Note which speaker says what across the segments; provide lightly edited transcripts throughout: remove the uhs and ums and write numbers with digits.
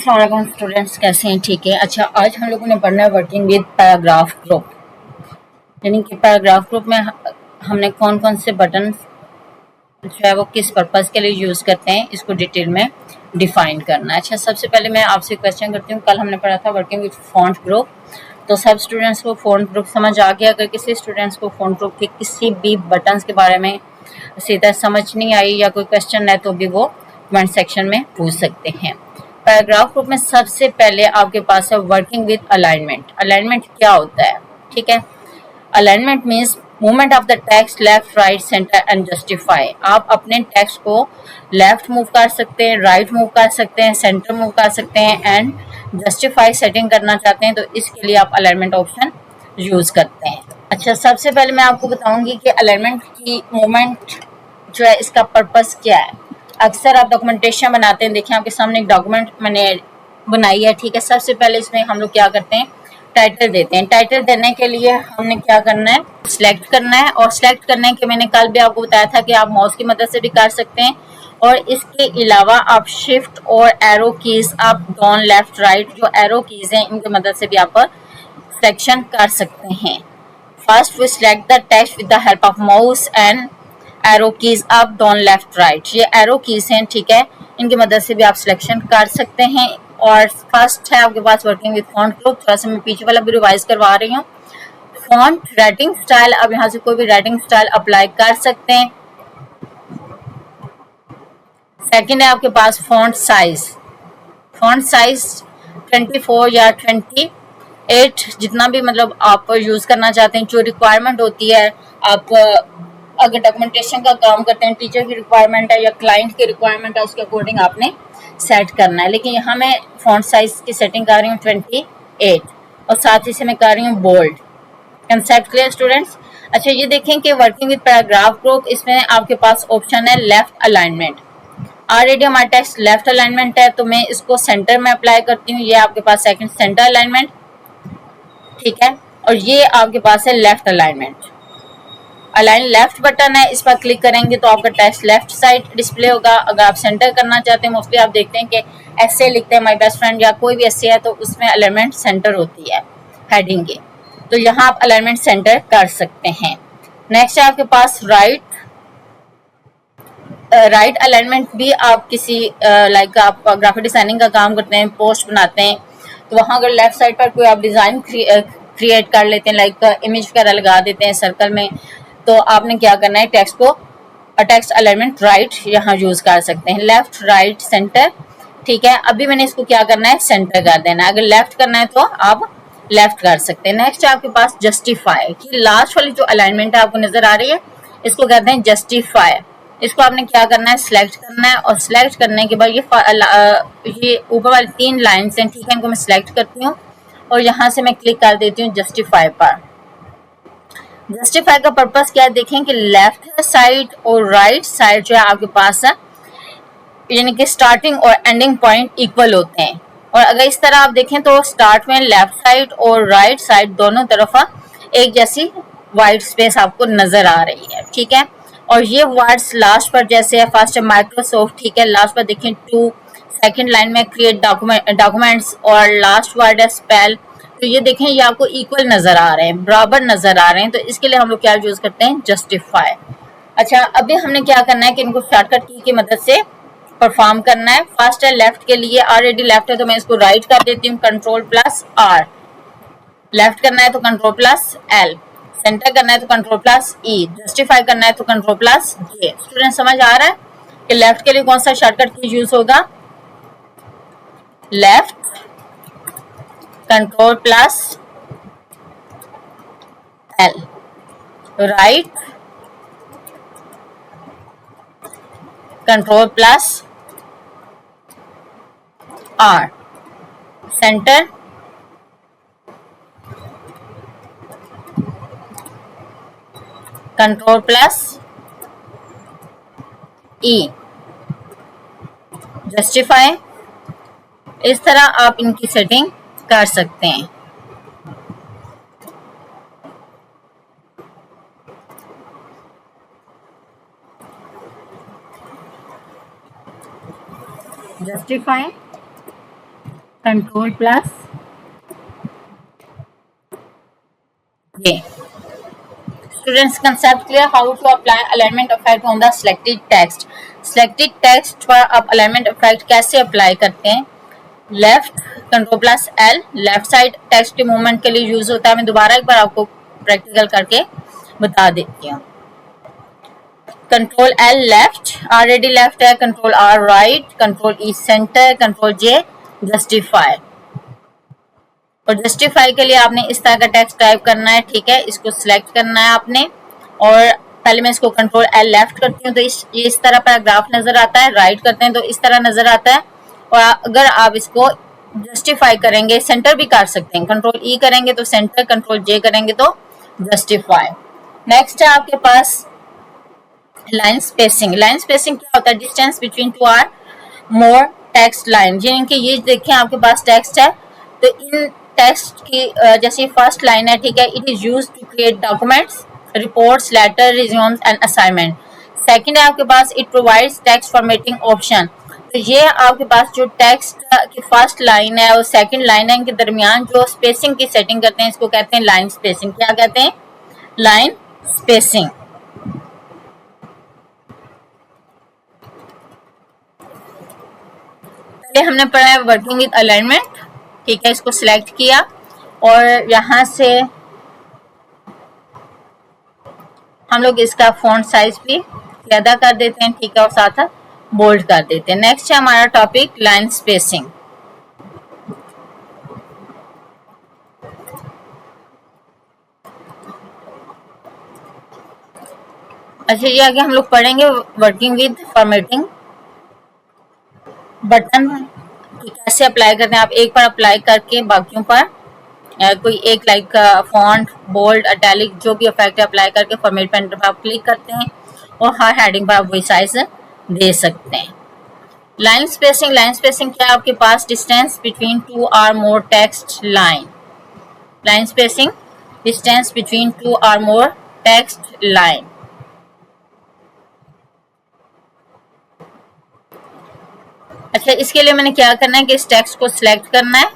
Speaker 1: अस्सलाम वालेकुम स्टूडेंट्स, कैसे हैं? ठीक है। अच्छा, आज हम लोगों ने पढ़ना है वर्किंग विद पैराग्राफ ग्रुप, यानी कि पैराग्राफ ग्रुप में हमने कौन कौन से बटन जो है वो किस पर्पज़ के लिए यूज़ करते हैं, इसको डिटेल में डिफाइन करना है। अच्छा, सबसे पहले मैं आपसे क्वेश्चन करती हूँ। कल हमने पढ़ा था वर्किंग विद फॉन्ट ग्रुप, तो सब स्टूडेंट्स को फॉन्ट ग्रुप समझ आ गया? अगर किसी स्टूडेंट्स को फॉन्ट ग्रुप के किसी भी बटन्स के बारे में सीधा समझ नहीं आई या कोई क्वेश्चन है तो भी वो कमेंट सेक्शन में पूछ सकते हैं। पैराग्राफ ग्रुप में सबसे पहले आपके पास है वर्किंग विद अलाइनमेंट। अलाइनमेंट क्या होता है? ठीक है, alignment means movement of the text left, right, centre and justify. आप अपने टेक्स्ट को लेफ्ट मूव कर सकते हैं, राइट मूव कर सकते हैं, सेंटर मूव कर सकते हैं एंड जस्टिफाई सेटिंग करना चाहते हैं तो इसके लिए आप अलाइनमेंट ऑप्शन यूज करते हैं। अच्छा, सबसे पहले मैं आपको बताऊंगी कि अलाइनमेंट की मूवमेंट जो है इसका पर्पस क्या है। अक्सर आप डॉक्यूमेंटेशन बनाते हैं, देखिए आपके सामने एक डॉक्यूमेंट मैंने बनाई है। ठीक है, सबसे पहले इसमें हम लोग क्या करते हैं, टाइटल देते हैं। टाइटल देने के लिए हमने क्या करना है, सिलेक्ट करना है। और सिलेक्ट करने के मैंने कल भी आपको बताया था कि आप माउस की मदद से भी कर सकते हैं और इसके अलावा आप शिफ्ट और एरो कीज, आप डाउन, लेफ्ट, राइट जो एरो कीज हैं इनकी मदद से भी आप सिलेक्शन कर सकते हैं। First we select the text with the help of mouse and arrow keys up, down, left, right. ये एरो कीज हैं, ठीक है, इनकी मदद से भी आप सिलेक्शन कर सकते हैं। और फर्स्ट है आपके पास वर्किंग विद फॉन्ट ग्रुप। थोड़ा सा मैं पीछे वाला भी रिवाइज करवा रही हूँ। फॉन्ट राइटिंग स्टाइल, अब यहाँ से कोई भी राइटिंग स्टाइल अप्लाई कर सकते हैं। सेकंड है आपके पास फॉन्ट साइज। फॉन्ट साइज 24 या 28 जितना भी मतलब आप यूज करना चाहते हैं। जो रिक्वायरमेंट होती है, आप अगर डॉक्यूमेंटेशन का काम करते हैं, टीचर की रिक्वायरमेंट है या क्लाइंट की रिक्वायरमेंट है, उसके अकॉर्डिंग आपने सेट करना है। लेकिन यहाँ मैं फॉन्ट साइज की सेटिंग कर रही हूँ 28 और साथ ही से मैं कर रही हूँ बोल्ड। Concept clear students? अच्छा, ये देखें कि वर्किंग विद पैराग्राफ ग्रुप, इसमें आपके पास ऑप्शन है लेफ्ट अलाइनमेंट। ऑलरेडी हमारा टेक्स्ट लेफ्ट अलाइनमेंट है तो मैं इसको सेंटर में अप्लाई करती हूँ। ये आपके पास सेकंड सेंटर अलाइनमेंट, ठीक है, और ये आपके पास है left alignment. Align left button है, इस पर क्लिक करेंगे तो आपका टेक्स्ट लेफ्ट साइड डिस्प्ले होगा। अगर आप सेंटर करना चाहते हैं, मोस्टली आप देखते हैं कि ऐसे लिखते हैं माय बेस्ट फ्रेंड या कोई भी ऐसे है तो उसमें अलाइनमेंट सेंटर होती है हेडिंग की, तो यहाँ आप अलाइनमेंट सेंटर कर सकते हैं। नेक्स्ट है आपके पास राइट। राइट अलाइनमेंट भी आप किसी लाइक आप ग्राफिक डिजाइनिंग का काम करते हैं, पोस्ट बनाते हैं, तो वहाँ अगर लेफ्ट साइड पर कोई आप डिजाइन क्रिएट कर लेते हैं, लाइक इमेज वगैरह लगा देते हैं सर्कल में, तो आपने क्या करना है, टेक्स्ट को टेक्स्ट अलाइनमेंट राइट यहाँ यूज कर सकते हैं। लेफ्ट, राइट, सेंटर, ठीक है। अभी मैंने इसको क्या करना है, सेंटर कर देना है। अगर लेफ्ट करना है तो आप लेफ्ट कर सकते हैं। नेक्स्ट है आपके पास जस्टिफाई की लास्ट वाली जो अलाइनमेंट है आपको नजर आ रही है, इसको कहते हैं जस्टिफाई। इसको आपने क्या करना है, सिलेक्ट करना है और सिलेक्ट करने के बाद ये ऊपर वाली 3 लाइन्स हैं, ठीक है, इनको मैं सिलेक्ट करती हूँ और यहाँ से मैं क्लिक कर देती हूँ जस्टिफाई पर। जस्टिफाई का पर्पस क्या है, देखें कि लेफ्ट साइड और राइट साइड जो है आपके पास है, यानी कि स्टार्टिंग और एंडिंग पॉइंट इक्वल होते हैं। और अगर इस तरह आप देखें तो स्टार्ट में लेफ्ट साइड और राइट साइड दोनों तरफ एक जैसी वाइट स्पेस आपको नजर आ रही है, ठीक है। और ये वर्ड्स लास्ट पर जैसे है, फर्स्ट है माइक्रोसॉफ्ट, ठीक है, लास्ट पर देखें टू, सेकंड लाइन में क्रिएट डॉक्यूमेंट्स और लास्ट वर्ड है स्पेल, तो ये देखें ये आपको इक्वल नजर आ रहे हैं, बराबर नजर आ रहे हैं, तो इसके लिए हम लोग क्या यूज करते हैं, जस्टिफाई। अच्छा, अभी हमने क्या करना है कि इनको शॉर्टकट की की मदद से परफॉर्म करना है। फर्स्ट है लेफ्ट के लिए, ऑलरेडी लेफ्ट है तो मैं इसको राइट कर देती हूँ, कंट्रोल प्लस आर। लेफ्ट करना है तो कंट्रोल प्लस एल, सेंटर करना है तो कंट्रोल प्लस ई, जस्टिफाई करना है तो कंट्रोल प्लस जे। स्टूडेंट समझ आ रहा है कि लेफ्ट के लिए कौन सा शॉर्टकट की यूज होगा, left, control plus L, right, control plus R, center, control plus E, justify. इस तरह आप इनकी सेटिंग कर सकते हैं। जस्टिफाई, कंट्रोल प्लस ये। Students, concept clear? How to apply alignment effect on the selected text? Selected text पर आप alignment effect कैसे apply करते हैं? Left control plus L left side text के मूवमेंट के लिए यूज होता है। मैं दोबारा एक बार आपको प्रैक्टिकल करके बता देती हूँ। Control L left, already left है। Control R right, control E centre, control J justify. और जस्टिफाई के लिए आपने इस तरह का टेक्स्ट टाइप करना है, ठीक है। इसको सिलेक्ट करना है आपने, और पहले मैं इसको कंट्रोल एल लेफ्ट करती हूँ तो इस तरह पैराग्राफ नजर आता है। राइट करते हैं तो इस तरह नजर आता है। और अगर आप इसको जस्टिफाई करेंगे, सेंटर भी कर सकते हैं, कंट्रोल ई करेंगे तो सेंटर, कंट्रोल जे करेंगे तो जस्टिफाई। नेक्स्ट है आपके पास लाइन स्पेसिंग। लाइन स्पेसिंग क्या होता है? Distance between two or more text line. यानी कि ये देखें आपके पास टेक्स्ट है, तो इन टेक्स्ट की जैसे फर्स्ट लाइन है, ठीक है, it is used to create documents, reports, letter, resumes and assignment. Second है आपके पास it provides text formatting option. तो ये आपके पास जो टेक्स्ट की फर्स्ट लाइन है और सेकंड लाइन है, इनके दरमियान जो स्पेसिंग की सेटिंग करते हैं, इसको कहते हैं लाइन स्पेसिंग। क्या कहते हैं? Line spacing. पहले हमने पढ़ा है वर्किंग विद अलाइनमेंट, ठीक है। इसको सिलेक्ट किया और यहां से हम लोग इसका फॉन्ट साइज भी ज्यादा कर देते हैं, ठीक है, और साथ बोल्ड कर देते हैं। नेक्स्ट है हमारा टॉपिक लाइन स्पेसिंग। अच्छा, ये आगे हम लोग पढ़ेंगे वर्किंग विद फॉर्मेटिंग बटन कि कैसे अप्लाई करते हैं। आप एक बार अप्लाई करके बाकियों पर कोई एक लाइक फॉन्ट, बोल्ड, अटैलिक जो भी इफेक्ट अप्लाई करके फॉर्मेट पेन पर आप क्लिक करते हैं और हर हेडिंग पर आप वही साइज दे सकते हैं। Line spacing. लाइन स्पेसिंग क्या है? आपके पास distance between two or more text line. Line spacing distance between two or more text line. अच्छा, इसके लिए मैंने क्या करना है कि इस टेक्स्ट को सिलेक्ट करना है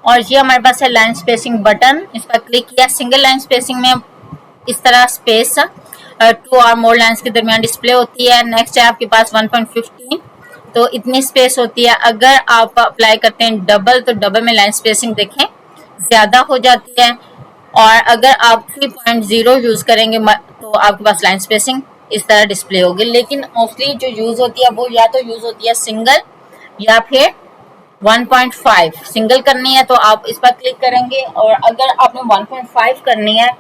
Speaker 1: और ये हमारे पास है लाइन स्पेसिंग बटन। इस पर क्लिक किया। सिंगल लाइन स्पेसिंग में इस तरह स्पेस टू और मोर लाइन्स के दरमियान डिस्प्ले होती है। नेक्स्ट है आपके पास 1.15, तो इतनी स्पेस होती है। अगर आप अप्लाई करते हैं डबल, तो डबल में लाइन स्पेसिंग देखें ज्यादा हो जाती है। और अगर आप 3.0 यूज करेंगे तो आपके पास लाइन स्पेसिंग इस तरह डिस्प्ले होगी। लेकिन मोस्टली जो यूज होती है वो या तो यूज होती है सिंगल या फिर 1.5। सिंगल करनी है तो आप इस पर क्लिक करेंगे, और अगर आपने 1.5 करनी है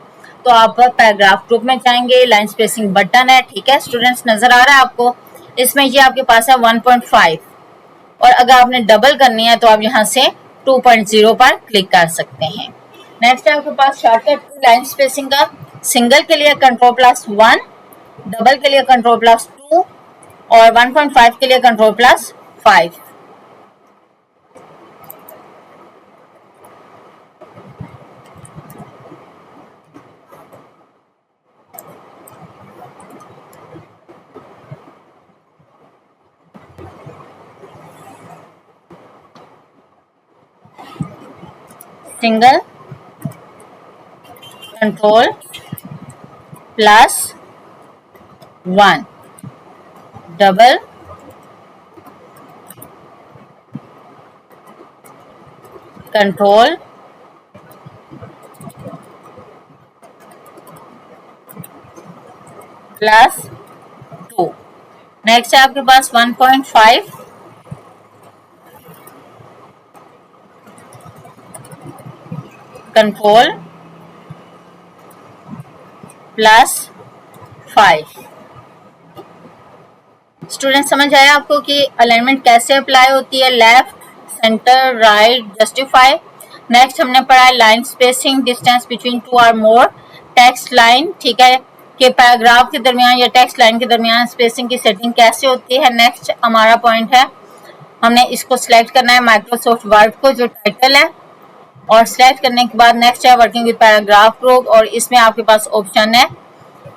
Speaker 1: तो आप पैराग्राफ ग्रुप में जाएंगे। लाइन स्पेसिंग बटन है, ठीक है स्टूडेंट्स, नजर आ रहा है आपको? इसमें ये आपके पास है 1.5, और अगर आपने डबल करनी है तो आप यहाँ से 2.0 पर क्लिक कर सकते हैं। नेक्स्ट है आपके पास शॉर्टकट लाइन स्पेसिंग का। सिंगल के लिए कंट्रोल+1, डबल के लिए कंट्रोल+2 और 1.5 के लिए कंट्रोल+5। सिंगल कंट्रोल+1, डबल कंट्रोल+2। नेक्स्ट है आपके पास 1.5, कंट्रोल+5। स्टूडेंट, समझ आया आपको कि अलाइनमेंट कैसे अप्लाई होती है? Left, centre, right, justify. Next हमने पढ़ा है line spacing, distance between to और मोर टेक्स्ट लाइन, ठीक है, कि पैराग्राफ के दरमियान या टेक्स्ट लाइन के दरमियान स्पेसिंग की सेटिंग कैसे होती है। नेक्स्ट हमारा पॉइंट है, हमने इसको सिलेक्ट करना है माइक्रोसॉफ्ट वर्ड को, जो टाइटल है, और सिलेक्ट करने के बाद नेक्स्ट है वर्किंग विद पैराग्राफ ग्रुप, और इसमें आपके पास ऑप्शन है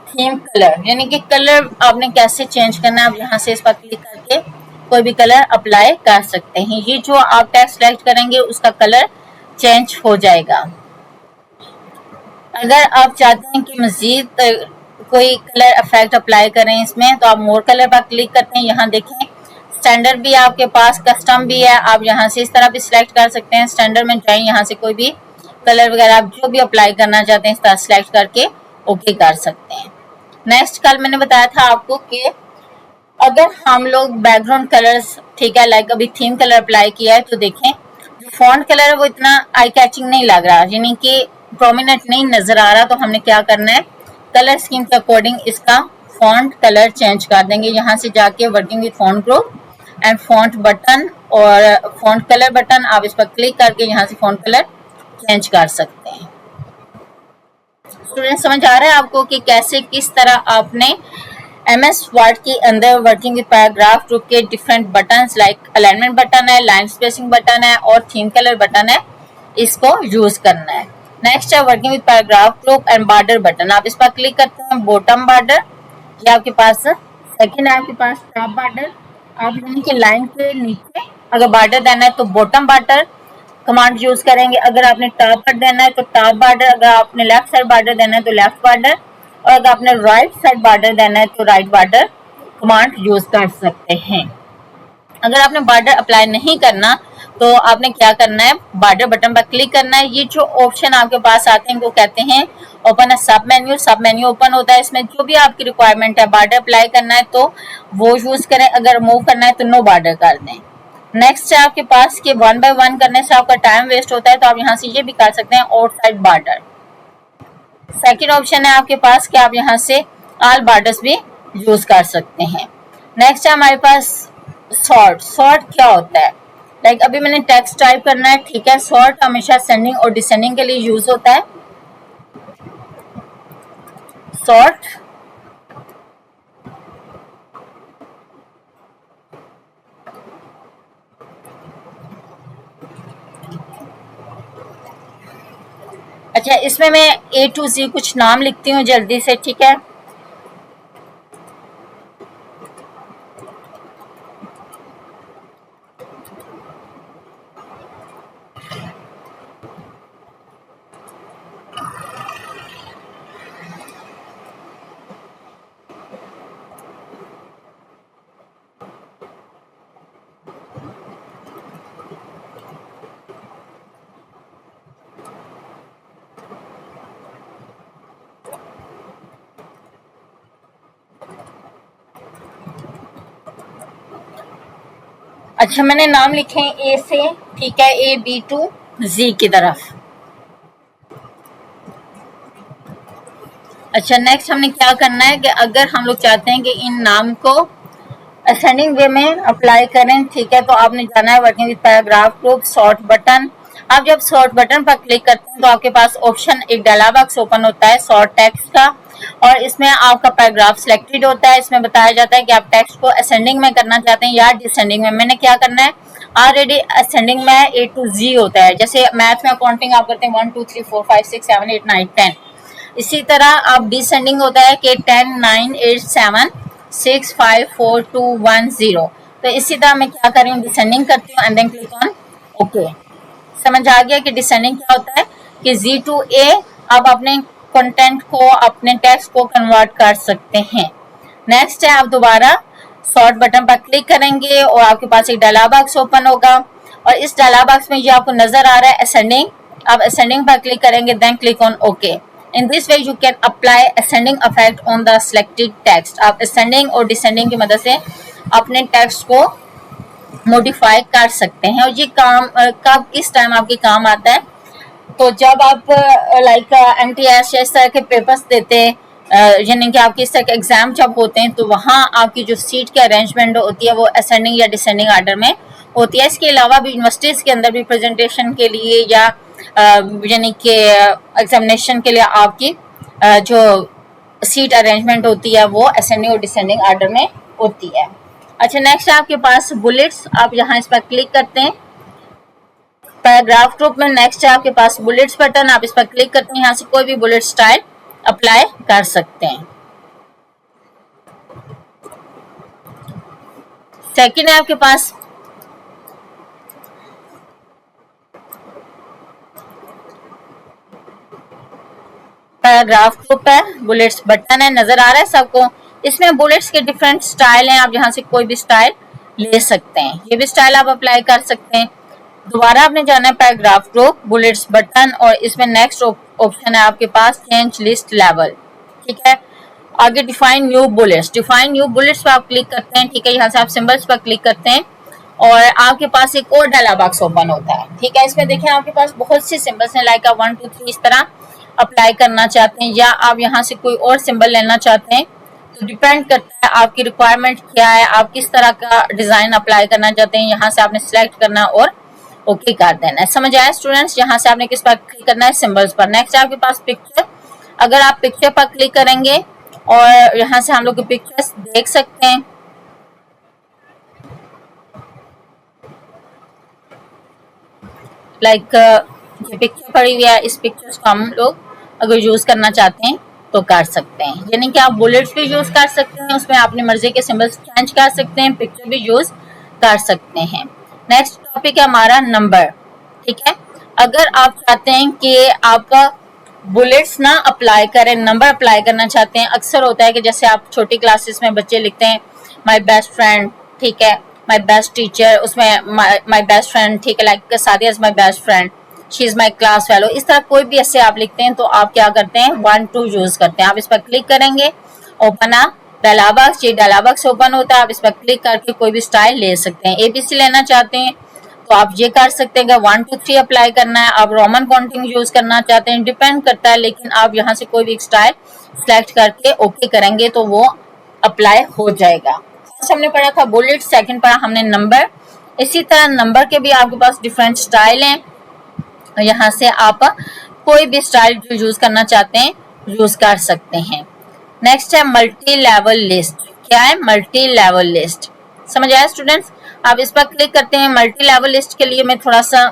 Speaker 1: थीम कलर, यानी कि कलर आपने कैसे चेंज करना है। आप यहाँ से इस पर क्लिक करके कोई भी कलर अप्लाई कर सकते हैं। ये जो आप टेक्स्ट सेलेक्ट करेंगे उसका कलर चेंज हो जाएगा। अगर आप चाहते हैं कि मजीद कोई कलर इफेक्ट अप्लाई करें इसमें, तो आप मोर कलर पर क्लिक करते हैं। यहाँ देखें स्टैंडर्ड भी आपके पास, कस्टम भी है, आप यहाँ से इस तरह भी सिलेक्ट कर सकते हैं। स्टैंडर्ड में जाए, यहाँ से कोई भी कलर वगैरह आप जो भी अप्लाई करना चाहते हैं इस तरह सिलेक्ट करके ओके कर सकते हैं। नेक्स्ट कल मैंने बताया था आपको कि अगर हम लोग बैकग्राउंड कलर्स, ठीक है, लाइक अभी थीम कलर अप्लाई किया है, तो देखें जो फॉन्ट कलर है वो इतना आई कैचिंग नहीं लग रहा, यानी कि प्रोमिनेंट नहीं नजर आ रहा। तो हमने क्या करना है, कलर स्कीम के अकॉर्डिंग इसका फॉन्ट कलर चेंज कर देंगे। यहाँ से जाके working with font group and font button और फॉन्ट कलर बटन, आप इस पर क्लिक करके यहाँ से फॉन्ट कलर चेंज कर सकते हैं। स्टूडेंट समझ आ रहा है आपको कि कैसे किस तरह आपने MS वर्ड के अंदर वर्किंग विद पैराग्राफ ग्रुप के different buttons like alignment button है, लाइन स्पेसिंग बटन है और थीम कलर बटन है, इसको यूज करना है। नेक्स्ट है working with paragraph group and border button. आप इस पर क्लिक करते हैं, बॉटम बॉर्डर, ये आपके पास सेकंड है, आपके पास टॉप बॉर्डर। आप यानी कि लाइन के नीचे अगर बॉर्डर देना है तो बॉटम बॉर्डर कमांड यूज करेंगे। अगर आपने टॉप पर देना है तो टॉप बॉर्डर, अगर आपने लेफ्ट साइड बॉर्डर देना है तो लेफ्ट बॉर्डर, और अगर आपने राइट साइड बॉर्डर देना है तो राइट बॉर्डर कमांड यूज कर सकते हैं। अगर आपने बॉर्डर अप्लाई नहीं करना तो आपने क्या करना है, बॉर्डर बटन पर क्लिक करना है। ये जो ऑप्शन आपके पास आते हैं वो कहते हैं ओपन अ सब मेन्यू। सब मेन्यू ओपन होता है, इसमें जो भी आपकी रिक्वायरमेंट है, बॉर्डर अप्लाई करना है तो वो यूज करें, अगर मूव करना है तो नो बॉर्डर कर दें। नेक्स्ट है आपके पास कि 1 बाय 1 करने से आपका टाइम वेस्ट होता है, तो आप यहाँ से ये भी कर सकते हैं आउटसाइड बॉर्डर। सेकेंड ऑप्शन है आपके पास कि आप यहाँ से ऑल बॉर्डर्स भी यूज कर सकते हैं। नेक्स्ट है हमारे पास सॉर्ट। सॉर्ट क्या होता है, लाइक अभी मैंने टेक्स्ट टाइप करना है, ठीक है। सॉर्ट हमेशा सेंडिंग और डिसेंडिंग के लिए यूज होता है। सॉर्ट अच्छा, इसमें मैं A to Z कुछ नाम लिखती हूँ जल्दी से, ठीक है। अच्छा, मैंने नाम लिखे हैं A से, ठीक है, A B to Z की तरफ। अच्छा, नेक्स्ट हमने क्या करना है कि अगर हम लोग चाहते हैं कि इन नाम को असेंडिंग वे में अप्लाई करें, ठीक है, तो आपने जाना है working with paragraph group, sort button. आप जब सॉर्ट बटन पर क्लिक करते हैं तो आपके पास ऑप्शन एक डायलॉग बॉक्स ओपन होता है सॉर्ट टेक्स्ट का, और इसमें आपका पैराग्राफ सिलेक्टेड होता है। इसमें बताया जाता है कि आप टेक्स्ट को असेंडिंग में करना चाहते हैं या डिसेंडिंग में। मैंने क्या करना है, ऑलरेडी असेंडिंग में A to Z होता है, जैसे मैथ में अकाउंटिंग आप करते हैं 1 2 3 4 5 6 7 8 9 10, इसी तरह आप डिसेंडिंग होता है कि 10 9 8 7 6 5 4 2 1 0। तो इसी तरह मैं क्या कर रही हूँ, डिसेंडिंग करती हूँ and then click on okay. समझ आ गया कि डिसेंडिंग क्या होता है कि Z to A आप अपने कंटेंट को, अपने टेक्स्ट को कन्वर्ट कर सकते हैं। नेक्स्ट है आप दोबारा सॉर्ट बटन पर क्लिक करेंगे और आपके पास एक डायलॉग बॉक्स ओपन होगा, और इस डायलॉग बॉक्स में ये आपको नजर आ रहा है असेंडिंग। आप असेंडिंग पर क्लिक करेंगे, then click on okay. In this way you can apply ascending effect on the selected text. आप असेंडिंग और डिसेंडिंग की मदद से अपने टेक्स्ट को मॉडिफाई कर सकते हैं, और ये काम कब किस टाइम आपके काम आता है, तो जब आप लाइक MTS या इस तरह के पेपर्स देते हैं, यानी कि आपके इस तरह के एग्जाम जब होते हैं, तो वहाँ आपकी जो सीट की अरेंजमेंट होती है वो असेंडिंग या डिसेंडिंग ऑर्डर में होती है। इसके अलावा भी यूनिवर्सिटीज़ के अंदर भी प्रेजेंटेशन के लिए या यानी कि एग्जामिनेशन के लिए आपकी जो सीट अरेंजमेंट होती है वो असेंडिंग और डिसेंडिंग ऑर्डर में होती है। अच्छा, नेक्स्ट आपके पास बुलेट्स। आप यहाँ इस पर क्लिक करते हैं पैराग्राफ ग्रुप में। नेक्स्ट है आपके पास बुलेट्स बटन, आप इस पर क्लिक करते हैं, यहाँ से कोई भी बुलेट स्टाइल अप्लाई कर सकते हैं। सेकंड है आपके पास पैराग्राफ ग्रुप है, बुलेट्स बटन है, नजर आ रहा है सबको। इसमें बुलेट्स के डिफरेंट स्टाइल हैं, आप यहाँ से कोई भी स्टाइल ले सकते हैं, ये भी स्टाइल आप अप्लाई कर सकते हैं। दोबारा आपने जाना है पैराग्राफ ग्रुप, बुलेट्स बटन, और इसमें नेक्स्ट ऑप्शन है आपके पास चेंज लिस्ट लेवल, ठीक है। आगे define new bullets, define new bullets पर आप क्लिक करते हैं, ठीक है। यहाँ से आप सिंबल्स पर क्लिक करते हैं और आपके पास एक और डायलॉग बॉक्स ओपन होता है, ठीक है। इसमें देखें आपके पास बहुत से सिंबल्स हैं, लाइक 1 2 3 इस तरह अप्लाई करना चाहते हैं, या आप यहाँ से कोई और सिंबल लेना चाहते हैं, तो डिपेंड करता है आपकी रिक्वायरमेंट क्या है, आप किस तरह का डिजाइन अप्लाई करना चाहते हैं। यहाँ से आपने सिलेक्ट करना और ओके कर देना है। समझ आया स्टूडेंट्स? यहाँ से आपने किस पर क्लिक करना है? सिंबल्स पर। नेक्स्ट आपके पास पिक्चर, अगर आप पिक्चर पर क्लिक करेंगे और यहाँ से हम लोग पिक्चर्स देख सकते हैं, लाइक ये पिक्चर पड़ी हुई है, इस पिक्चर्स को हम लोग अगर यूज करना चाहते हैं तो कर सकते हैं। यानी कि आप बुलेट्स भी यूज कर सकते हैं, उसमें अपनी मर्जी के सिंबल्स चेंज कर सकते हैं, पिक्चर भी यूज कर सकते हैं। नेक्स्ट टॉपिक है हमारा नंबर, ठीक है। अगर आप चाहते हैं कि आप बुलेट्स ना अप्लाई करें, नंबर अप्लाई करना चाहते हैं, अक्सर होता है कि जैसे आप छोटी क्लासेस में बच्चे लिखते हैं माय बेस्ट फ्रेंड, ठीक है, माय बेस्ट टीचर, उसमें माय बेस्ट फ्रेंड, ठीक है, like Sadia is my best friend, she is my class fellow, इस तरह कोई भी ऐसे आप लिखते हैं तो आप क्या करते हैं 1 2 यूज करते हैं। आप इस पर क्लिक करेंगे, ओपन अ डायलॉग बॉक्स, ये डायलॉग बॉक्स ओपन होता है, आप इस पर क्लिक करके कोई भी स्टाइल ले सकते हैं। एबीसी लेना चाहते हैं तो आप ये कर सकते हैं कि 1 2 3 अप्लाई करना है, आप रोमन काउंटिंग यूज करना चाहते हैं, डिपेंड करता है, लेकिन आप यहाँ से कोई भी एक स्टाइल सिलेक्ट करके ओके करेंगे तो वो अप्लाई हो जाएगा। फर्स्ट हमने पढ़ा था बुलेट, सेकंड पढ़ा हमने नंबर। इसी तरह नंबर के भी आपके पास डिफरेंट स्टाइल हैं, यहाँ से आप कोई भी स्टाइल जो यूज करना चाहते हैं यूज कर सकते हैं। नेक्स्ट है मल्टी लेवल लिस्ट। क्या है मल्टी लेवल लिस्ट? समझ आया स्टूडेंट्स? आप इस पर क्लिक करते हैं। मल्टी लेवल लिस्ट के लिए मैं थोड़ा सा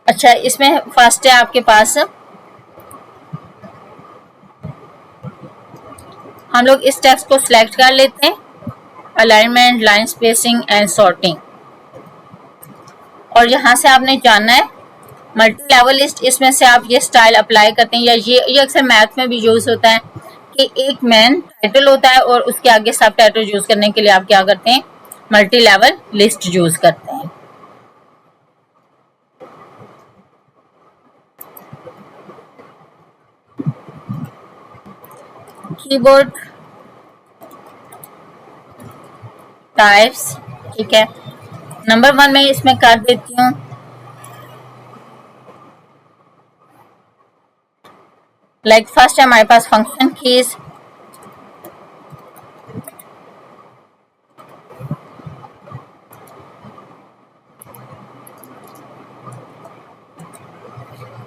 Speaker 1: अच्छा, इसमें फर्स्ट है आपके पास, हम लोग इस टेक्स्ट को सिलेक्ट कर लेते हैं, alignment, line spacing and sorting, और यहाँ से आपने जानना है मल्टी लेवल लिस्ट। इसमें से आप ये स्टाइल अप्लाई करते हैं, या ये अक्सर मैथ में भी यूज होता है कि एक मेन टाइटल होता है और उसके आगे सब टाइटल यूज करने के लिए आप क्या करते हैं मल्टी लेवल लिस्ट यूज करते हैं। कीबोर्ड टाइप्स, ठीक है, नंबर 1 में इसमें कर देती हूँ लाइक फर्स्ट है हमारे पास फंक्शन कीज,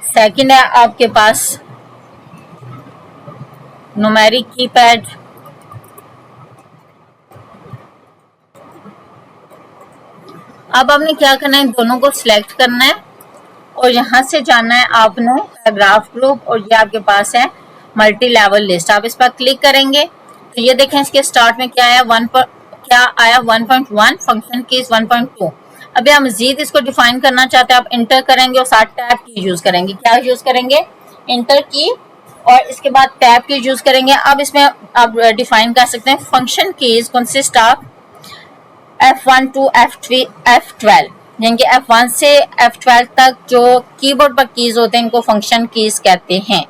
Speaker 1: सेकंड है आपके पास न्यूमेरिक कीपैड, अब आपने क्या करना है दोनों को सिलेक्ट करना है और यहाँ से जाना है आपने पैराग्राफ ग्रुप, और ये आपके पास है मल्टी लेवल लिस्ट। आप इस पर क्लिक करेंगे तो ये देखें इसके स्टार्ट में क्या आया 1.1 फंक्शन कीज 1.2। अभी हम मजीद इसको डिफाइन करना चाहते हैं, आप इंटर करेंगे और साथ टैब की यूज करेंगे। क्या यूज करेंगे? इंटर की, और इसके बाद टैब की यूज करेंगे। अब इसमें आप डिफाइन कर सकते हैं function keys consist of F1 to F3 F12, यानी कि F1 से F12 तक जो कीबोर्ड पर कीज होते हैं इनको फंक्शन कीज कहते हैं।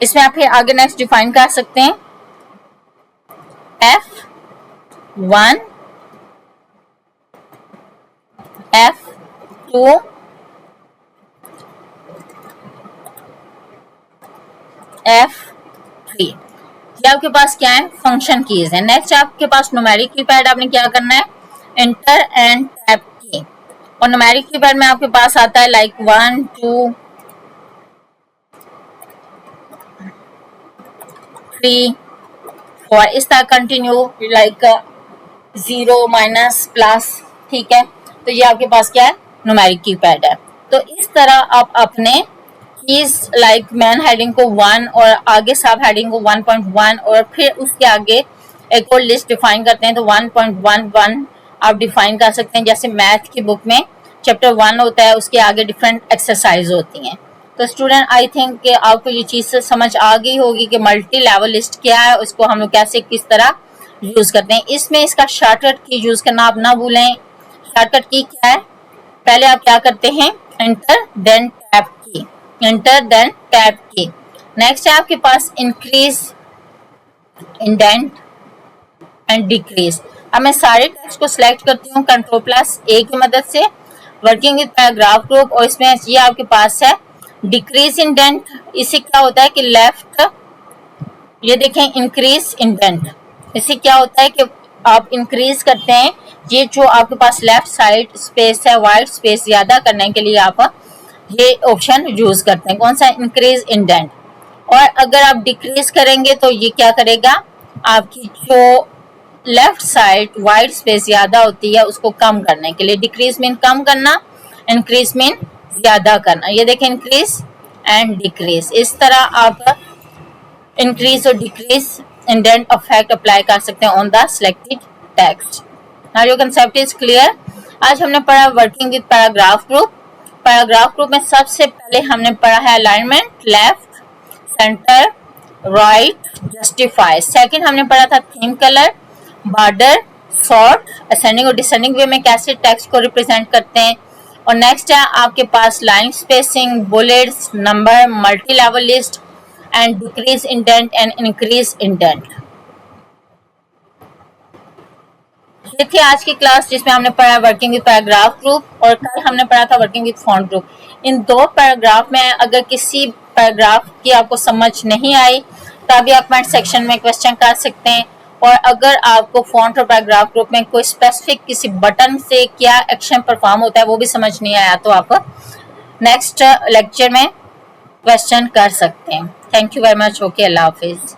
Speaker 1: इसमें आप फिर आगे नेक्स्ट डिफाइन कर सकते हैं F1 F2 F3, ये आपके पास क्या है फंक्शन कीज है। नेक्स्ट आपके पास न्यूमेरिक कीपैड, आपने क्या करना है एंटर एंड टैब की, और न्यूमेरिक कीपैड में आपके पास आता है लाइक 1 2 3 4 इस तरह कंटिन्यू, लाइक 0 माइनस प्लस, ठीक है। तो ये आपके पास क्या है न्यूमेरिक कीपैड है। तो इस तरह आप अपने कीज लाइक मेन हेडिंग को 1 और आगे सब हेडिंग को 1.1 और फिर उसके आगे एक और लिस्ट डिफाइन करते हैं तो 1.11 आप डिफाइन कर सकते हैं। जैसे मैथ की बुक में चैप्टर 1 होता है, उसके आगे डिफरेंट एक्सरसाइज होती हैं। तो स्टूडेंट आई थिंक कि आपको ये चीज़ समझ आ गई होगी कि मल्टी लेवल लिस्ट क्या है, उसको हम लोग कैसे किस तरह यूज़ करते हैं। इसमें इसका शॉर्टकट की यूज़ करना आप ना भूलें। शॉर्टकट की क्या है, पहले आप क्या करते हैं, एंटर देन टैब की, एंटर देन टैब की। नेक्स्ट है आपके पास इंक्रीज, इंडेंट एंड डिक्रीज। अब मैं सारे टेक्स्ट को सिलेक्ट करती हूँ कंट्रोल+A की मदद से, वर्किंग विद पैराग्राफ ग्रुप, और इसमें ये आपके पास है डिक्रीज इंडेंट। इससे क्या होता है कि लेफ्ट, ये देखें इंक्रीज इंडेंट, इससे क्या होता है कि आप इंक्रीज करते हैं, ये जो आपके पास लेफ्ट साइड स्पेस है, वाइट स्पेस ज्यादा करने के लिए आप ये ऑप्शन यूज करते हैं। कौन सा, इंक्रीज इंडेंट। और अगर आप डिक्रीज करेंगे तो ये क्या करेगा, आपकी जो लेफ्ट साइड वाइट स्पेस ज्यादा होती है उसको कम करने के लिए। डिक्रीज मीन कम करना, इंक्रीज मीन ज्यादा करना। ये देखें इंक्रीज एंड डिक्रीज, इस तरह आप इंक्रीज और डिक्रीज इंडेंट इफेक्ट अप्लाई कर सकते हैं on the selected text. Now your concept is clear. आज हमने पढ़ा working with paragraph group. Paragraph group में सबसे पहले हमने पढ़ा है alignment, left, centre, right, justify. Second हमने पढ़ा था theme colour, border, sort, ascending और डिसेंडिंग वे में कैसे टेक्स्ट को रिप्रेजेंट करते हैं। और नेक्स्ट है आपके पास line spacing, bullets, number, multi level list and decrease indent and increase indent. ये थी आज की क्लास जिसमें हमने पढ़ा वर्किंग विद पैराग्राफ ग्रुप और कल हमने पढ़ा था वर्किंग विद फॉन्ट ग्रुप। इन दो पैराग्राफ में अगर किसी पैराग्राफ की आपको समझ नहीं आई तो अभी आप कमेंट सेक्शन में क्वेश्चन कर सकते हैं। और अगर आपको फॉन्ट और पैराग्राफ ग्रुप में कोई स्पेसिफिक किसी बटन से क्या एक्शन परफॉर्म होता है वो भी समझ नहीं आया तो आप नेक्स्ट लेक्चर में क्वेश्चन कर सकते हैं। Thank you very much. Okay, Allah Hafiz.